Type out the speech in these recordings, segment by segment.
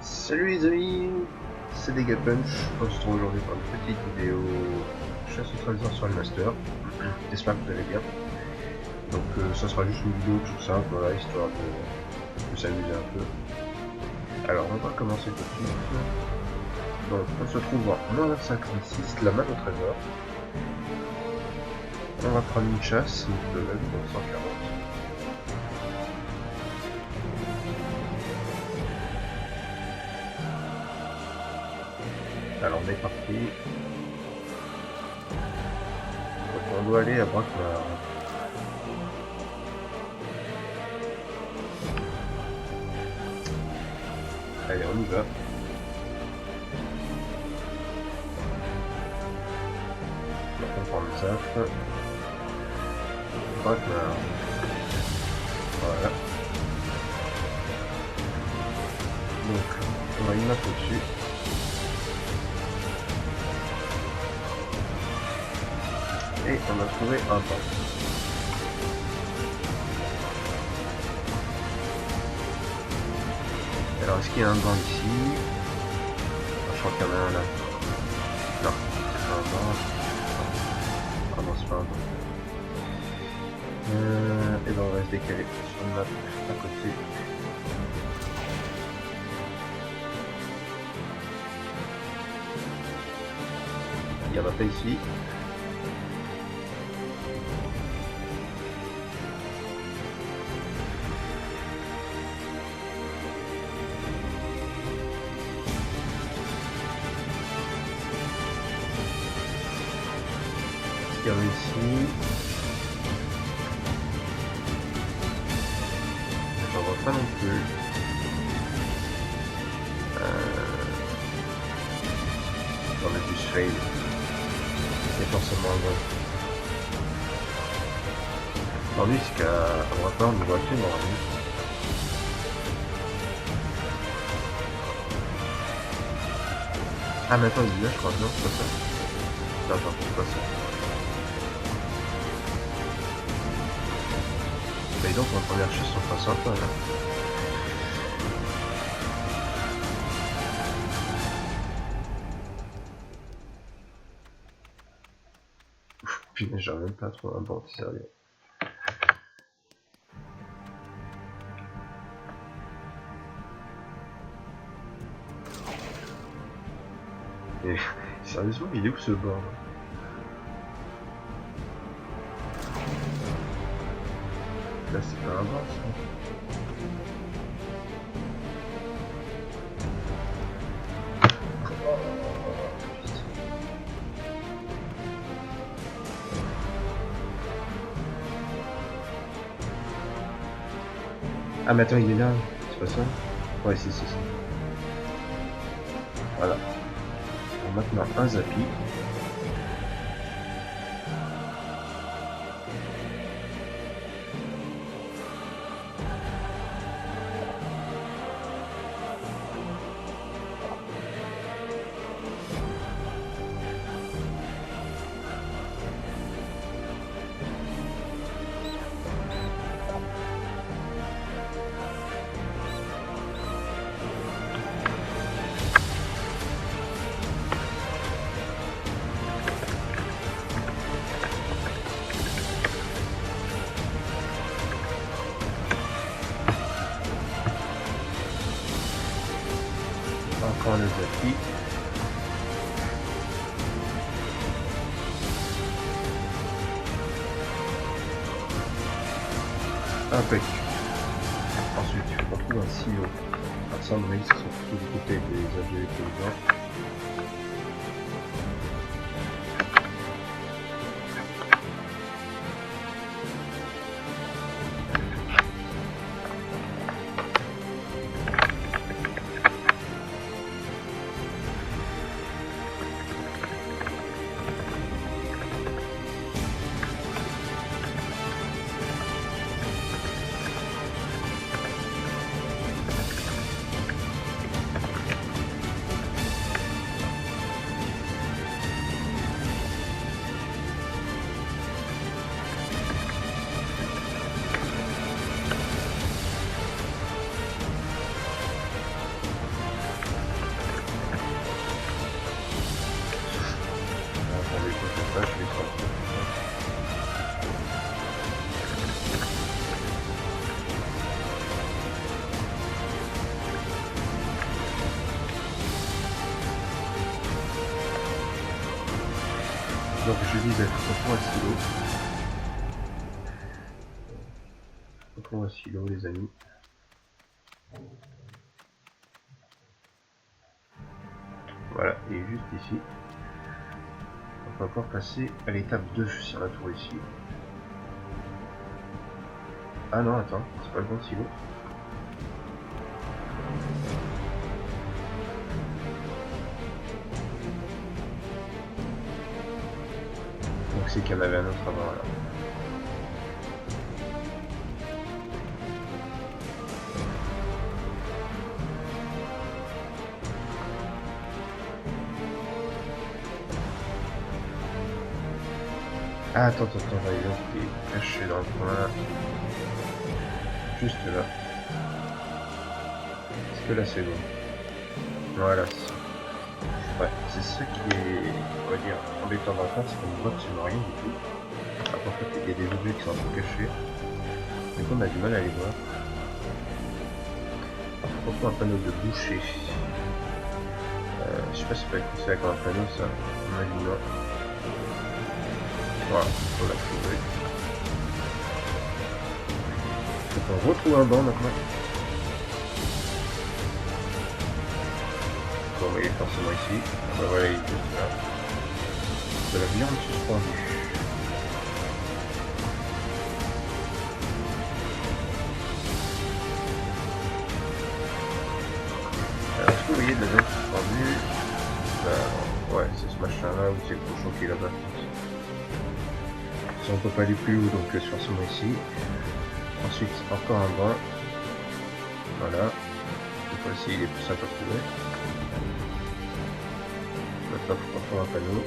Salut les amis, c'est Degapunch. On se retrouve aujourd'hui pour une petite vidéo chasse au trésor sur le master. J'espère que vous allez bien. Donc ça sera juste une vidéo tout simple, voilà, histoire de s'amuser un peu. Alors on va commencer tout de suite. Donc on se trouve en moins 56, la main au trésor. On va prendre une chasse, donc de level, donc 140. Alors on est parti. Donc on doit aller à Braquemar. Allez, on y va. Donc on prend le Zaf. Braquemar. Voilà. Donc on a une map au-dessus. Et on a trouvé un banc. Alors est-ce qu'il y a un banc ici? Je crois qu'il y en a un là. Non, c'est pas un banc. Ah non, c'est pas un banc. Et ben on va se décaler sur une map à côté. Il n'y en a pas ici. Il y en a ici. J'en vois pas non plus. J'en ai plus fail. C'est forcément un bon. L'ennui c'est qu'à droite on voit plus normalement. Ah mais attends, il est là je crois, non c'est pas ça. Non, attends, c'est pas ça. Et donc ma première chasse on fera sympa là. Putain, j'arrive même pas à trouver un bon, sérieux. Et sérieusement, il est où ce bord là? Là c'est pas un bord ça. Ah mais attends, il est là, c'est pas ça? Ouais, c'est ça. Voilà. Alors maintenant un Zappy. Encore le Zappy. Impec. Ensuite, on trouve un silo. Un cendrier, c'est surtout du côté des objets paysans. Donc je vise à reprendre un silo. Reprendre un silo les amis. Voilà, et juste ici. On peut encore passer à l'étape 2 sur la tour ici. Ah non, attends, c'est pas le bon silo. Donc c'est qu'il y en avait un autre avant là. Ah attends, par exemple, il est caché dans le coin. Juste là. Est-ce que là c'est bon? Voilà, c'est ça. Ouais, c'est ça qui est, on va dire, embêtant dans le fond, c'est qu'on voit absolument rien du tout. Alors qu'en fait, il y a des objets qui sont un peu cachés. Du coup, on a du mal à les voir. Alors, pourquoi un panneau de boucher? Je sais pas si ça peut être considéré comme un panneau, ça. On a dit non. Voilà, faut la trouver. Donc on retrouve un banc maintenant. Bon, il est forcément ici. Ah bah voilà, il est juste là. De la viande suspendue. Alors, est-ce que vous voyez de la viande suspendue? Bah, ouais, c'est ce machin là ou c'est le cochon qui est là-bas. Si on peut pas aller plus haut, donc c'est forcément ici. Ensuite, encore un banc. Voilà. Cette fois-ci, il est plus simple à trouver. Maintenant, il faut prendre un panneau.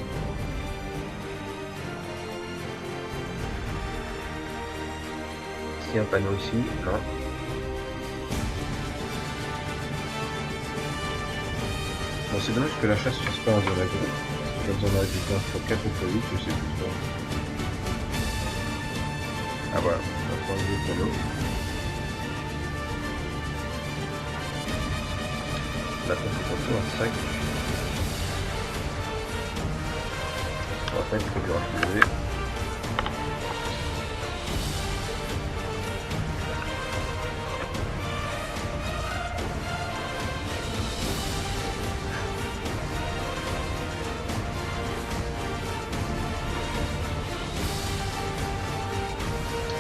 Est-ce qu'il y a un panneau ici? Non. Bon, c'est dommage que la chasse se fasse pas en zone agro. Comme zone agro, il faut 4 ou 8, je sais plus trop. Ah voilà, on va prendre le panneau. Maintenant, il faut construire un sac. On va pas être trop dur à trouver.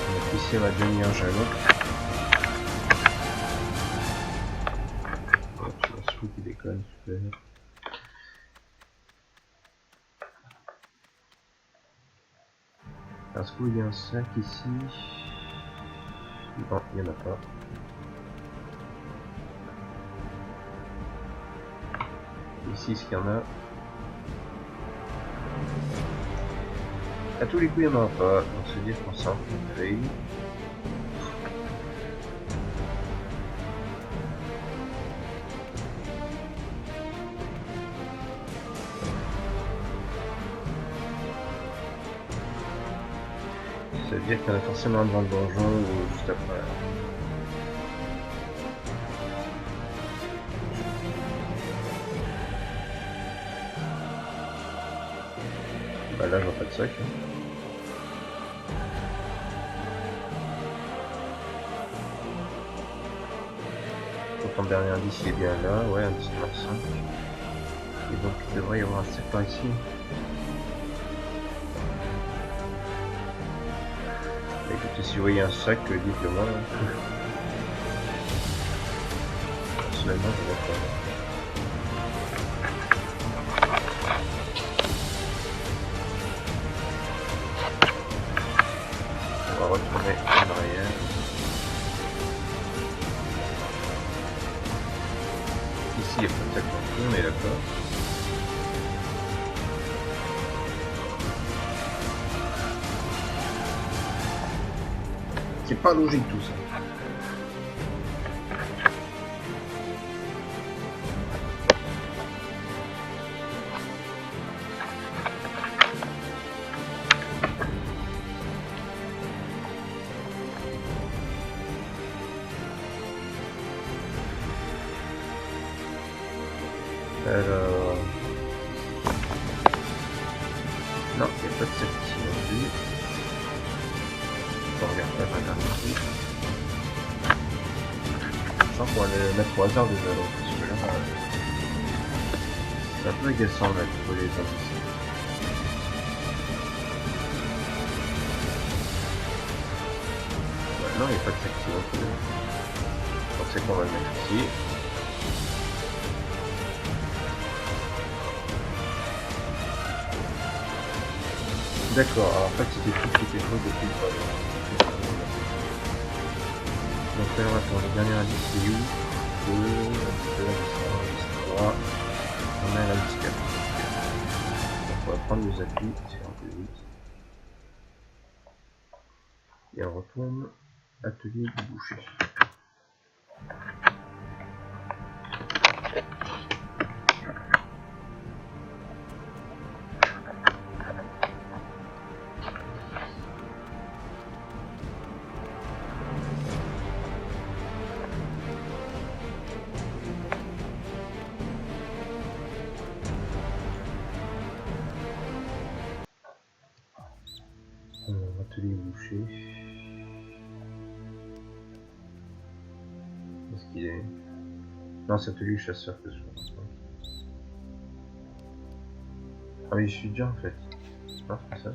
Donc ici, on a déjà mis un jalon. Qui déconne, super. Est-ce qu'il y a un sac ici? Non, il n'y en a pas. Ici, est-ce qu'il y en a? À tous les coups, il n'y en a pas. Donc, se dire qu'on sort une feuille. Ça veut dire qu'il y en a forcément un devant le donjon ou juste après. Bah là, je vois pas de sac. Donc ton dernier indice il est bien là, ouais, indice numéro 5. Et donc il devrait y avoir un sac par ici. Écoutez, si vous voyez un sac, dites-le moi. Personnellement, je vois pas. On va retourner en arrière. Ici, il n'y a pas de sac non plus, on est d'accord. C'est pas logique tout ça. Alors, Non, il n'y a pas de sec ici non plus. On regarde pas par ici. Je pense qu'on va le mettre au hasard déjà, donc parce que là, c'est un peu agaçant là, de trouver les indices. Ouais, non, il n'y a pas de sec ici non plus. Donc c'est qu'on va le mettre ici. D'accord, alors en fait c'était tout qui était faux depuis le début. Donc là on va faire le dernier indice, c'est où de l'histoire. On a l'indice 4. Donc on va prendre les appuis, c'est un peu vite. Et on retourne atelier du boucher. Atelier boucher. Est-ce qu'il est... Non, c'est atelier chasseur que je pense pas. Ah oui, je suis déjà en fait. Non, c'est pas ça.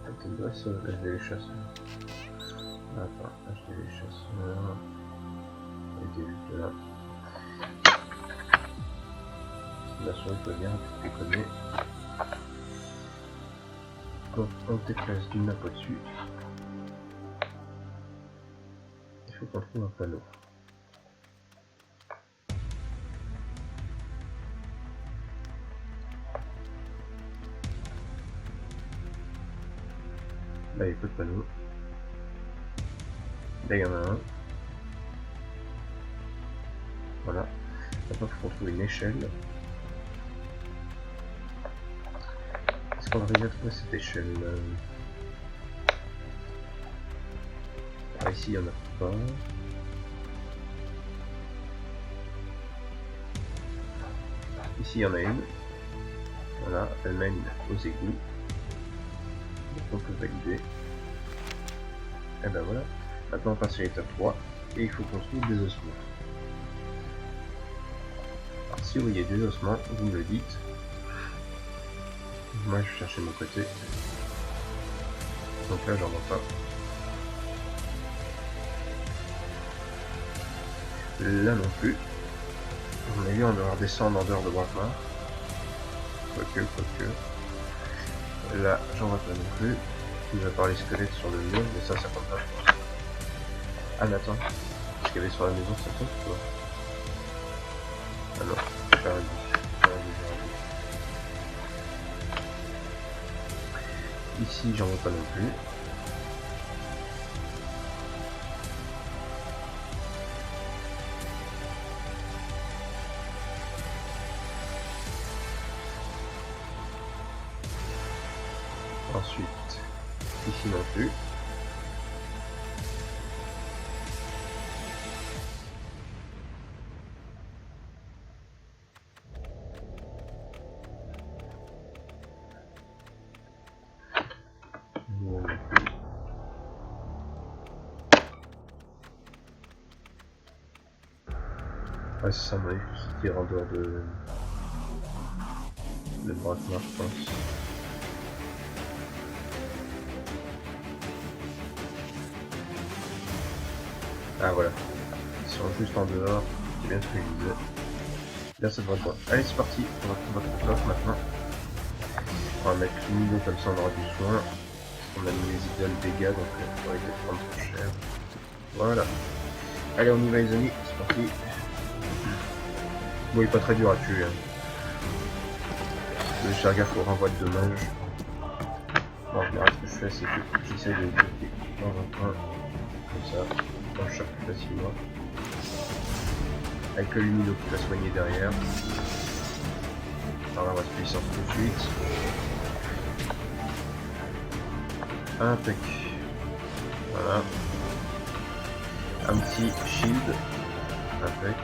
Attends, là, ça, là, je vais les chasseurs. Attends, là, je vais les chasseurs. Il était juste là. La souris peut bien, tu connais. Donc, on déplace d'une nappe au-dessus. Il faut qu'on trouve un panneau. Là, il n'y a pas de panneau. Là, il y en a un. Voilà. Maintenant, il faut trouver une échelle. Est-ce qu'on arrive à trouver cette échelle? Ah, ici, il n'y en a pas. Ici, il y en a une. Voilà, elle mène aux égouts. Donc, on peut valider. Et ben voilà. Maintenant, on passe à l'étape 3. Et il faut qu'on trouve des ossements. Alors, si vous voyez des ossements, vous me le dites. Moi, je vais chercher de mon côté. Donc là, j'en vois pas. Là non plus. On a vu, on doit redescendre en dehors de Braquemar. Quoique. Là, j'en vois pas non plus. Il va par les squelettes sur le mur, mais ça compte pas, je pense. Ah, mais attends. Ce qu'il y avait sur la maison, ça compte ou pas? Ah non, j'ai rien dit. Ici, j'en vois pas non plus. Ensuite, ici non plus. Ouais, c'est ça, mais c'était en dehors de Braquemar, je pense. Ah voilà, ils sont juste en dehors, c'est bien ce que je disais. Là ça devrait être bon. Allez c'est parti, on va trouver notre coffre maintenant. On va mettre l'huile comme ça on aura du soin. On a mis les idoles dégâts donc il faudrait peut-être prendre trop cher. Voilà. Allez on y va les amis, c'est parti. Bon il est pas très dur à tuer. Hein. Le faire gaffe au renvoi de dommages. Bon, en général ce que je fais c'est que j'essaie de le bloquer dans un coin. Comme ça, on chope plus facilement. Avec le lumino qui va soigner derrière. Alors là on va se puissance tout de suite. Impec. Voilà. Un petit shield. Impec.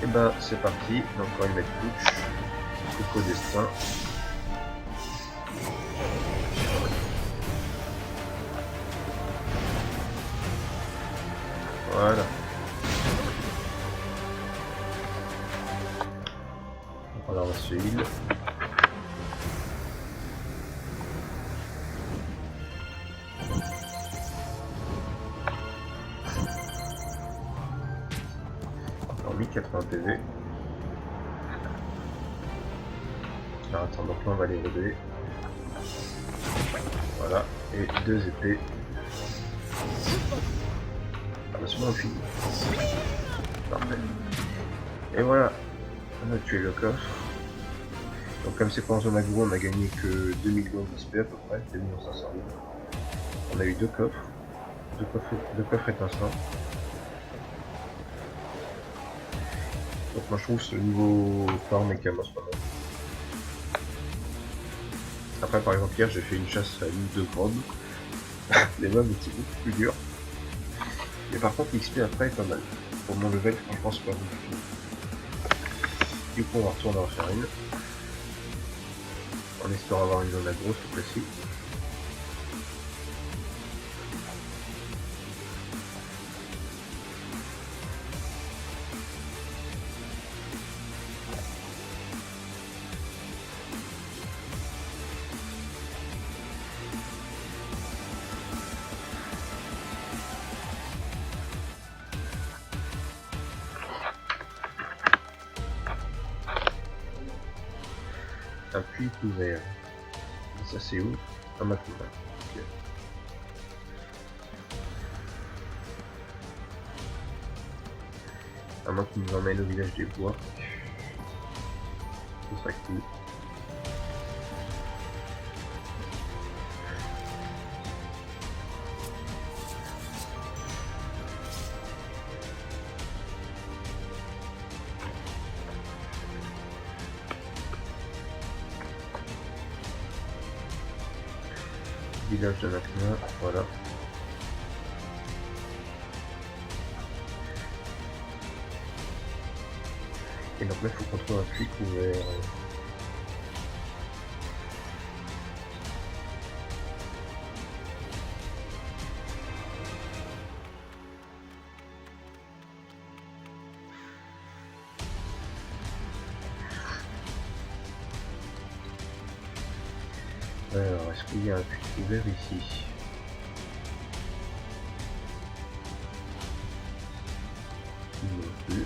Et ben c'est parti, donc on va y mettre Butch, Coco Destin. Voilà. On va se heal. Encore 1080 PV. Alors attends, donc là on va les relever. Voilà, et 2 épées. Ah bah c'est bon, fini. Parfait. Et voilà, on a tué le coffre. Donc comme c'est pas en zone aggro, on a gagné que 2 millions d'XP à peu près, 2 500 000. On a eu deux coffres étincelants. Donc moi je trouve ce niveau farm est calme en ce moment. Après par exemple hier j'ai fait une chasse à l'île de Grande. Les mobs étaient beaucoup plus durs. Mais par contre l'XP après est pas mal. Pour mon level franchement c'est pas beaucoup. Du coup on va retourner en faire une. En espérant avoir une zone aggro cette fois-ci. Un puits couvert. Et ça c'est où? À Macuna. Ok. À moins qu'il nous emmène au village des bois. Ce serait cool. Village de Macuna, voilà. Et donc là il faut qu'on trouve un puits couvert. Alors, est-ce qu'il y a un puits couvert ici? Non plus.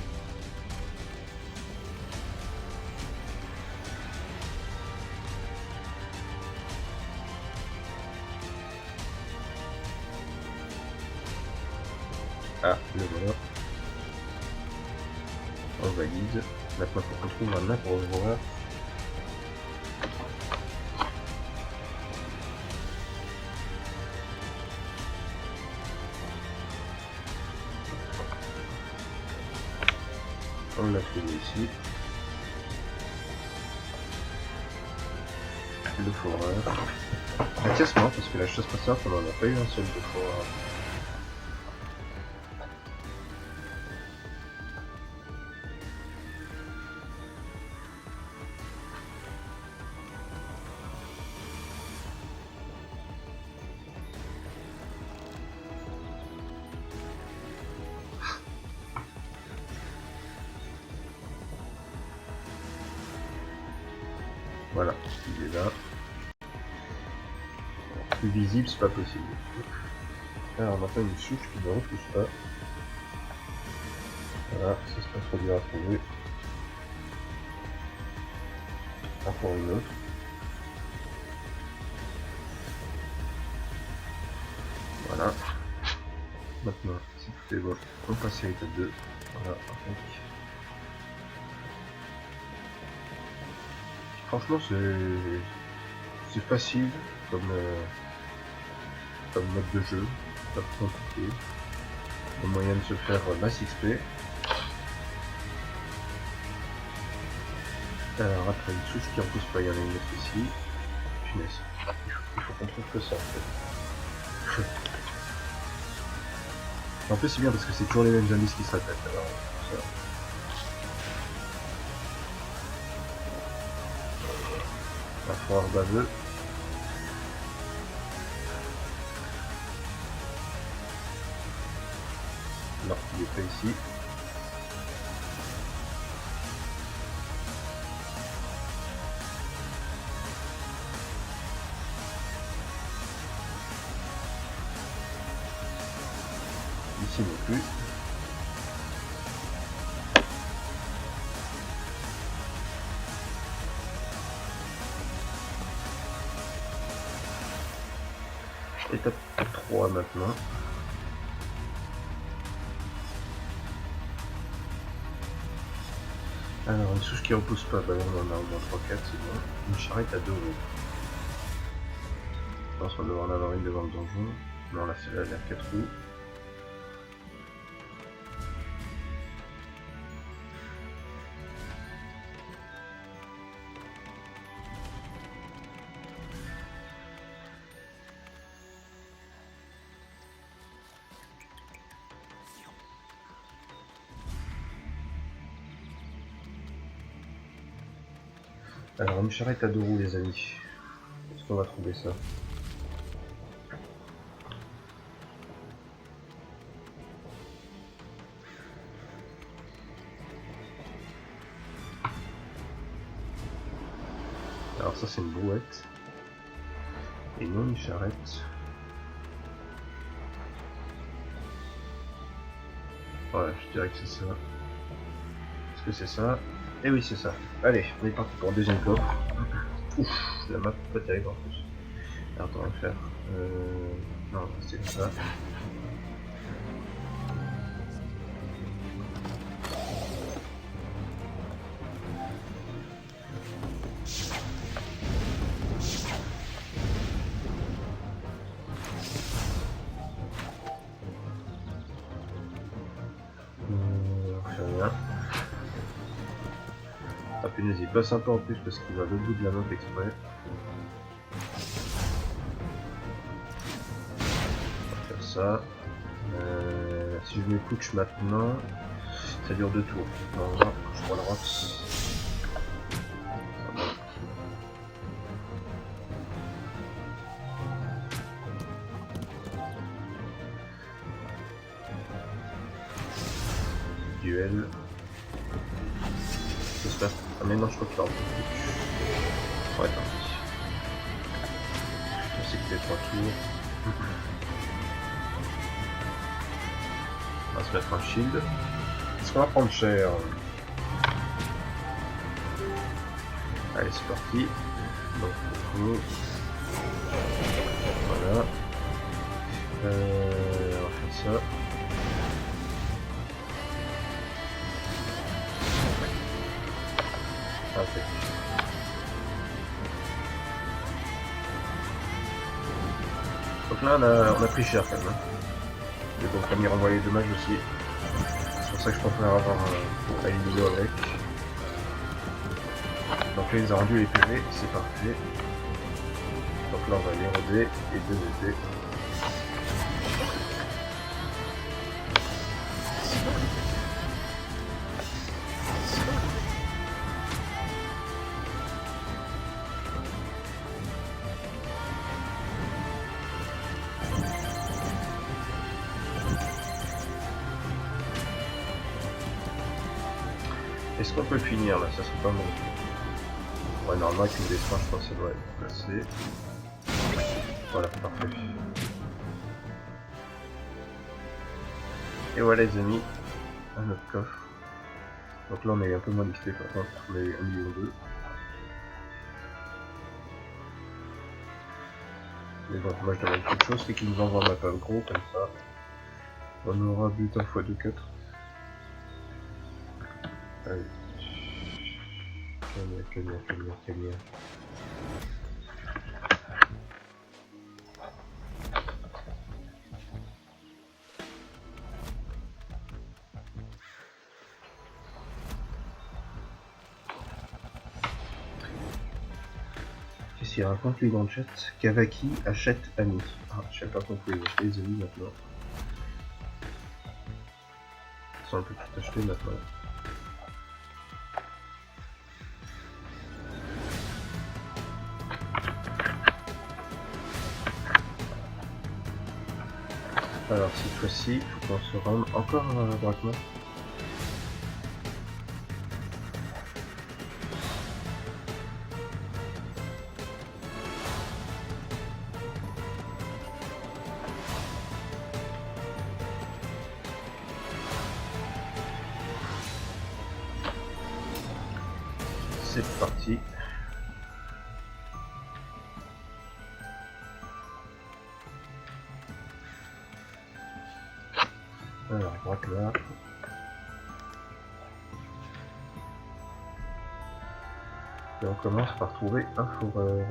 Ah, le voilà. On valide. Maintenant, il faut qu'on trouve un abreuvoir. On l'a trouvé ici. Le foreur. Ah tiens, c'est marrant parce que la chasse précédente, on n'en a pas eu un seul de foreur. Voilà, il est là. Plus visible, c'est pas possible. Alors on a pas une souche qui ne repousse pas. Voilà, ça c'est pas trop dur à trouver. Encore une autre. Voilà. Maintenant, si tout est bon, on passe à l'étape 2. Voilà, franchement c'est facile comme mode de jeu, pas trop compliqué. Le moyen de se faire masse XP. Alors après une souche qui repousse pas, il y en a une autre ici. Finesse. Il faut qu'on trouve que ça en fait. En plus c'est bien parce que c'est toujours les mêmes indices qui se répètent. Alors, ça. Un foire baveux. Non, il est pas ici. Ici non plus. Étape 3 maintenant. Alors, une souche qui repousse pas, bah là on en a au moins 3-4, c'est bon. Une charrette à 2 roues. Je pense qu'on devrait en avoir une devant le donjon. Non, là c'est la 4 roues. Alors, une charrette à 2 roues, les amis. Est-ce qu'on va trouver ça? Alors, ça, c'est une brouette. Et non une charrette. Voilà, je dirais que c'est ça. Est-ce que c'est ça? Eh oui, c'est ça. Allez, on est parti pour un deuxième coffre. Ouf, la map pas terrible en plus. Alors, attends, on va faire. Non, c'est comme ça. On fait rien. Ah punaise, il passe un peu en plus parce qu'il va à l'autre bout de la map exprès. On va faire ça. Si je mets push maintenant, ça dure 2 tours. Non, on va push pour la droite. Duel. J'espère. Ah mais non, je crois qu'il va reprendre. Ouais, tant pis. Je sais que c'est 3 tours. On va se mettre un shield. Est-ce qu'on va prendre cher? Allez, c'est parti. Donc, voilà. On va faire ça. Parfait. Donc là, on a pris cher quand même. Et donc, on y renvoie les dommages aussi. C'est pour ça que je préfère avoir une vidéo avec. Donc là, il nous a rendu les PV, c'est parfait. Donc là, on va les roder et 2 épées. Est-ce qu'on peut le finir là? Ça serait pas mal. Ouais, normalement avec une dessin, je pense que ça doit être placé. Voilà, parfait. Et voilà les amis, un autre coffre. Donc là on est un peu moins d'XP par contre, on est 1,2 million. Mais bon, moi je demande quelque chose, c'est qu'il nous envoie un map gros comme ça. On aura butin x2 4. Allez. Camille. Qu'est-ce qu'il raconte lui dans le chat? Kavaki achète Ami. Ah, je sais pas compris, il acheter les amis maintenant. Ça, on peut tout acheter maintenant. Alors cette fois-ci, il faut qu'on se rende encore à Brakma. C'est parti. Alors, Brakma. Et on commence par trouver un fourreur.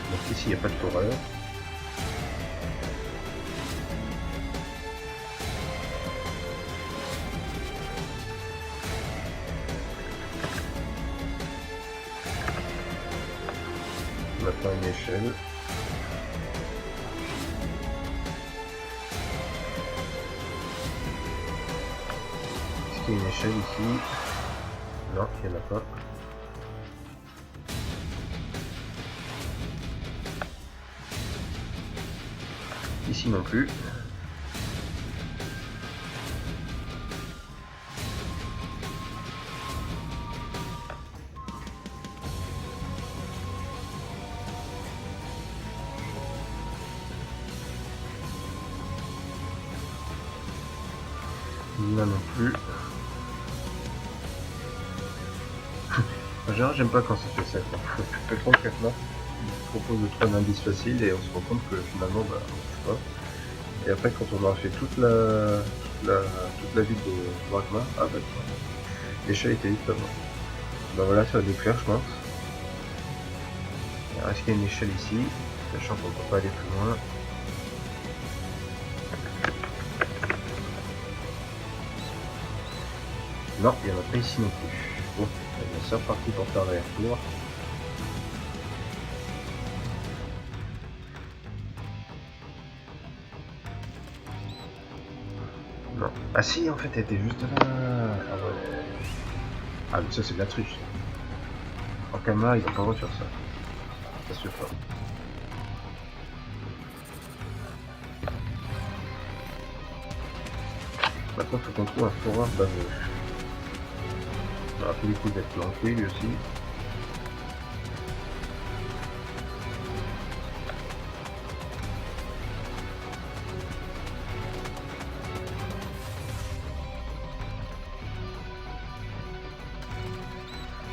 Donc ici, il n'y a pas de fourreur. Maintenant une échelle. Est-ce qu'il y a une échelle ici? Non, il n'y en a pas. Ici non plus. Là non plus. En général, j'aime pas quand ça fait ça. Concrètement, il propose de trouver un indice facile et on se rend compte que finalement, bah, on trouve pas. Et après, quand on aura fait toute la ville de Brakma, ah bah, l'échelle était vite là-bas. Bah voilà, ça va nous plaire, je pense. Alors, est-ce qu'il y a une échelle ici, sachant qu'on ne peut pas aller plus loin. Non, il n'y en a pas ici non plus. Bon, c'est reparti pour faire l'aller-retour. Non. Ah si, en fait, elle était juste là. Ah ouais. Ah mais ça c'est de la triche. En caméra, ils ont pas le droit de faire ça. Ça se fait pas. Maintenant, faut qu'on trouve un fourreur baveux. On a tous les coups d'être planqué lui aussi.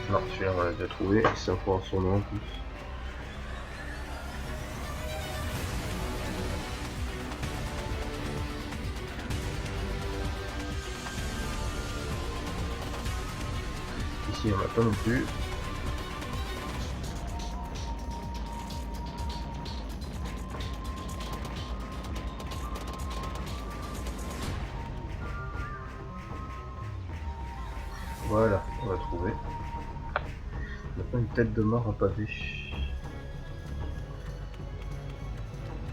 Non, celui-là on l'a déjà trouvé, c'est un fourreur sur nous en plus. Ici on n'a pas non plus. Voilà, on va trouver. Maintenant une tête de mort en pavé.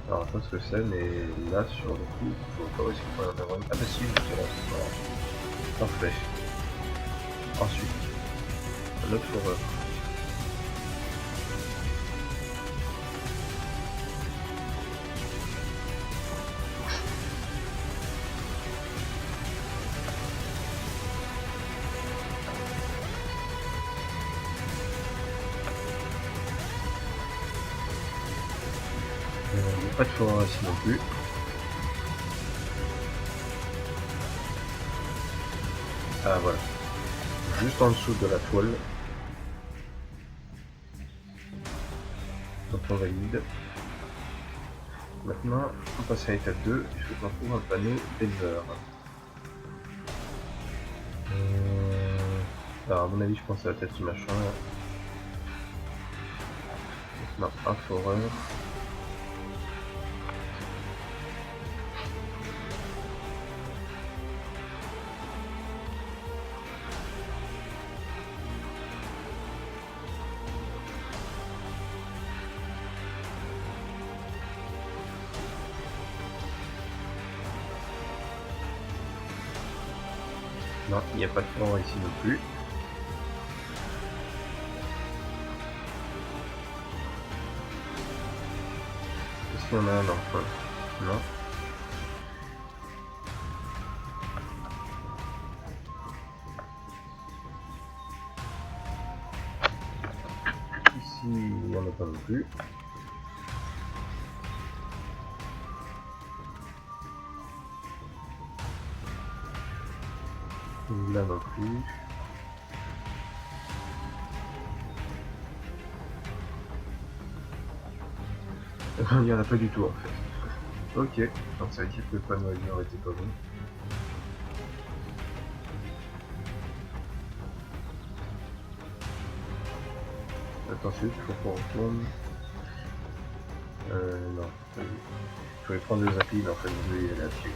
Alors je sais pas ce que c'est, mais là sur le coup, je vois pas où est-ce qu'il faut en avoir une. Ah bah si, juste là. Voilà. Parfait. Ensuite, un autre fourreur. Pas de fourreur ici non plus. Ah voilà. Juste en dessous de la toile. Donc on valide. Maintenant, on passe à l'étape 2. Il faut qu'on trouve un panneau éleveur. Alors à mon avis, je pense à la tête du machin. Maintenant, un fourreur. Non, il n'y a pas de fort ici non plus. Est-ce qu'il y en a un enfin? Non. Ici, il n'y en a pas non plus. Là non plus. Il n'y en a pas du tout en fait. Ok, donc ça veut dire que le panneau ailleurs était pas bon. Attention, il faut qu'on retourne. Non. Je voulais prendre le zappi, mais en fait je vais y aller à pied.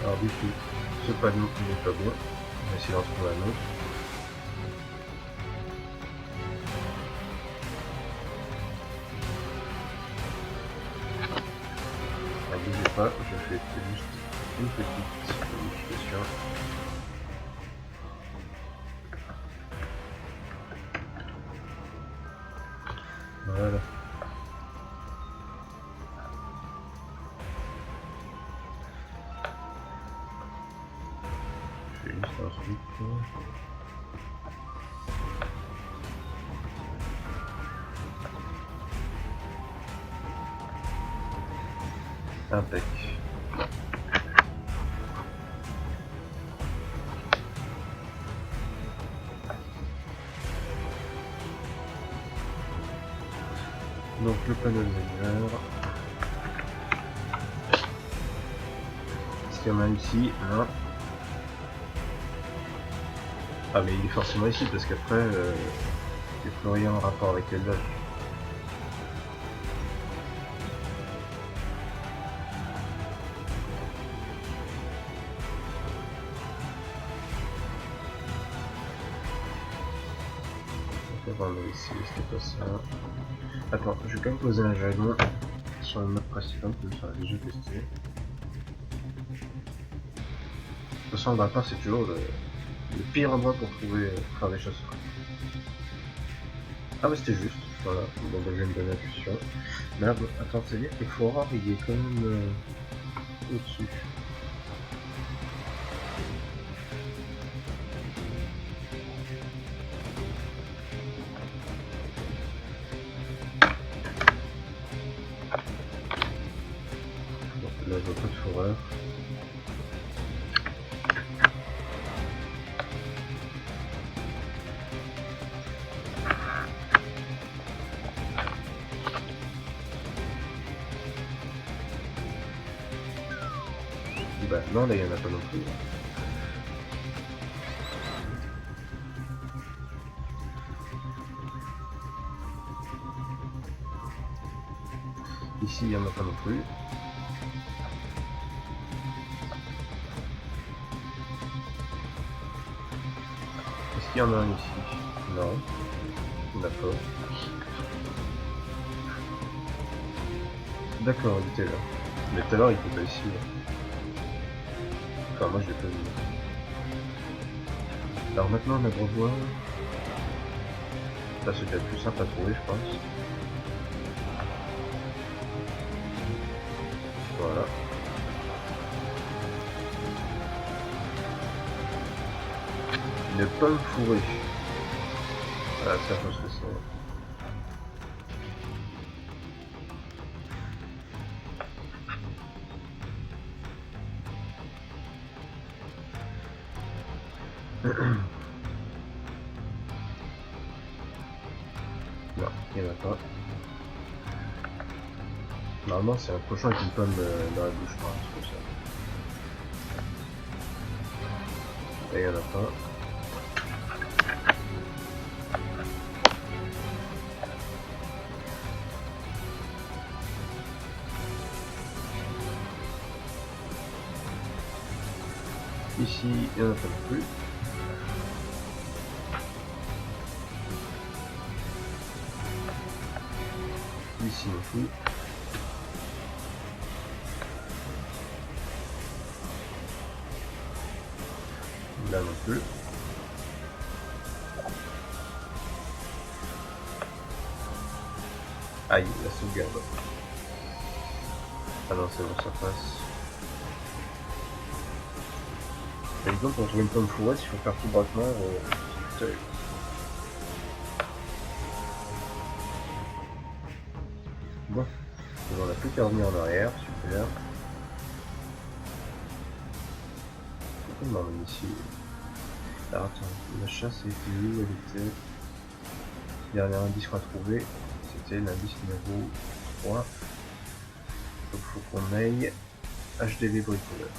Alors du coup, ce panneau n'est pas bon. On va essayer d'en trouver un autre. Alors bougez pas, je fais juste une petite modification. Voilà. Je fais juste ensuite. Impec. Donc le panneau meilleur. Est-ce qu'il y en a ici? Non. Ah mais il est forcément ici parce qu'après il n'y a plus rien en rapport avec l'élevage. Ici, c'était pas ça. Attends, je vais quand même poser un jalon sur le map principal, comme ça j'ai déjà testé. De toute façon, le matin c'est toujours le pire endroit pour trouver faire des choses. Ah bah c'était juste, voilà, bon bah je vais me donner l'intuition. Merde, attends, c'est à dire que le fourreur il est quand même au-dessus. Là, je vois pas de fourreur. Bah non, là il y en a pas non plus. Ici il y en a pas non plus. Est-ce qu'il y en a un ici? Non. D'accord. D'accord, il était là. Mais tout à l'heure il était pas ici. Là. Enfin moi je l'ai pas vu. Alors maintenant on a beau voir. Ça c'est peut-être plus simple à trouver je pense. Voilà. Une pomme fourrée. Ah ça je pense que c'est... Non, il n'y en a pas. Normalement, c'est un cochon avec une pomme dans la bouche, par exemple, comme ça. Et il y en a pas. Ici, il n'y en a pas non plus. Ici non plus. Là non plus. Aïe, la sauvegarde. Ah non, c'est bon, ça passe. Par exemple, pour trouver une pomme fourrée, il faut faire tout braquement. Bon, on n'a plus qu'à revenir en arrière, super. Non, mais ici. Alors attends, la chasse a été où? Elle était. Dernier indice qu'on a trouvé, c'était l'indice numéro 3. Donc faut qu'on aille HDV bricoleur.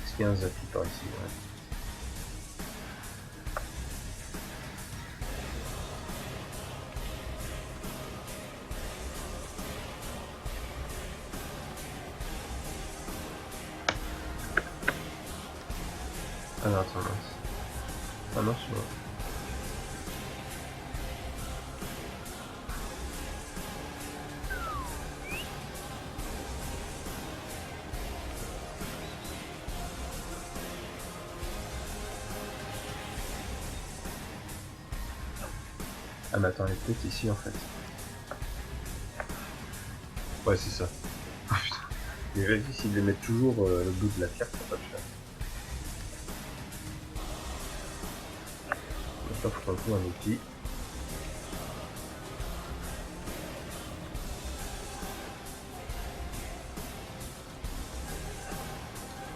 Est-ce qu'il y a un zappy par ici? Ouais. Ah non, attends, mince. Ah non, c'est bon. Ah mais attends, elle est peut-être ici en fait. Ouais, c'est ça. Oh putain. Mais vérifie s'ils les mettent toujours le bout de la carte, ça va pas le faire. Maintenant, faut qu'on trouve un outil.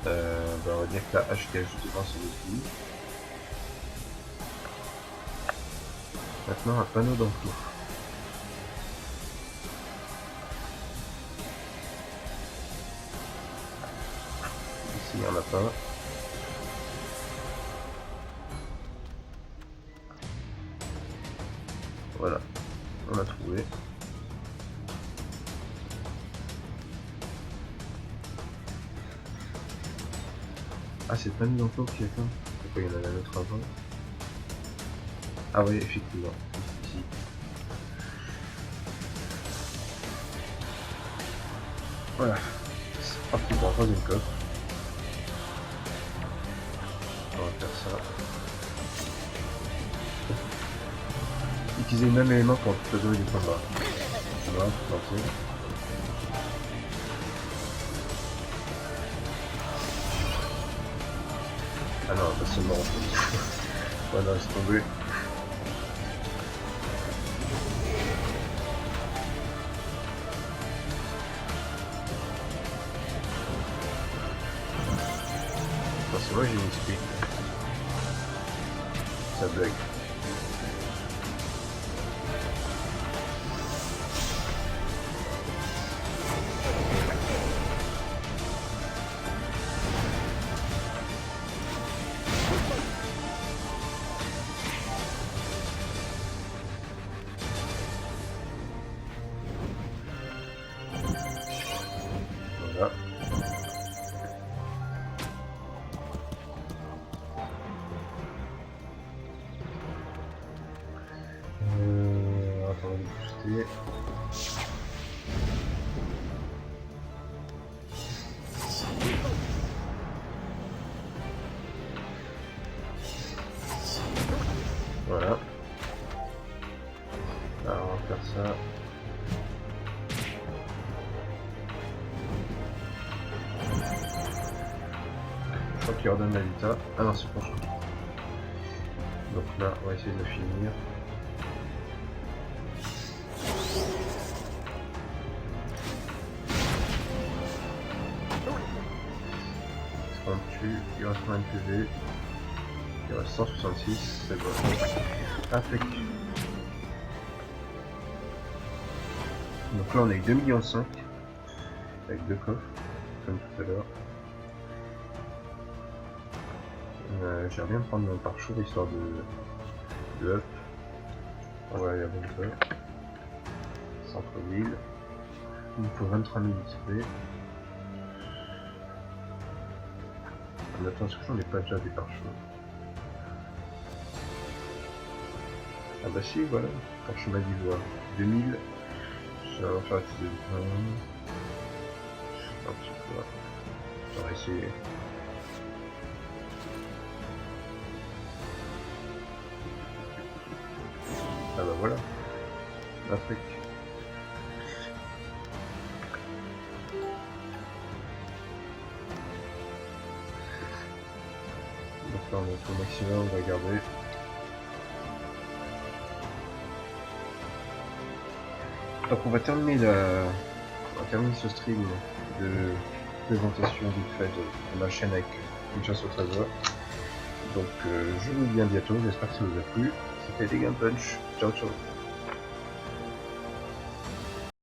Bah on va dire que la hache qui est juste devant c'est l'outil. Maintenant un panneau d'emploi. Ici il n'y en a pas. Voilà, on a trouvé. Ah, c'est le panneau d'emploi qui attend. Pourquoi il y en a un autre avant? Ah oui, effectivement, ici. Voilà, c'est parti pour un troisième coffre. On va faire ça. Utiliser le même élément pour toute la durée du combat. Voilà, tout entier. Ah non, pas seulement en fait. Voilà, laisse tomber. C'est moi j'ai une explique. Ça bug. Voilà. Attends, on va booster. Voilà. Alors on va faire ça. Je crois qu'il redonne la vita. Ah non, c'est pour ça. Donc là, on va essayer de le finir. On tue, il reste combien de PV? Il reste 166, c'est bon. Impec. Donc là on a eu 2,5 millions avec 2 coffres, comme tout à l'heure. J'aimerais bien prendre mon pare-chour histoire de up. On va aller à Bunker. Centre-ville. Il me faut 23 000 XP. En attendant, est-ce que j'en ai pas déjà des pare-chours? Ah bah si, voilà, parchemin d'ivoire. 2000. Ça va faire de 20. Un petit peu. J'aurais essayé. Ah bah voilà, l'Afrique. Donc là on est au maximum, on va regarder. Donc on va terminer ce stream de présentation vite fait de ma chaîne avec une chasse au trésor. Donc je vous dis à bientôt, j'espère que ça vous a plu. C'était les Game Punch, ciao ciao.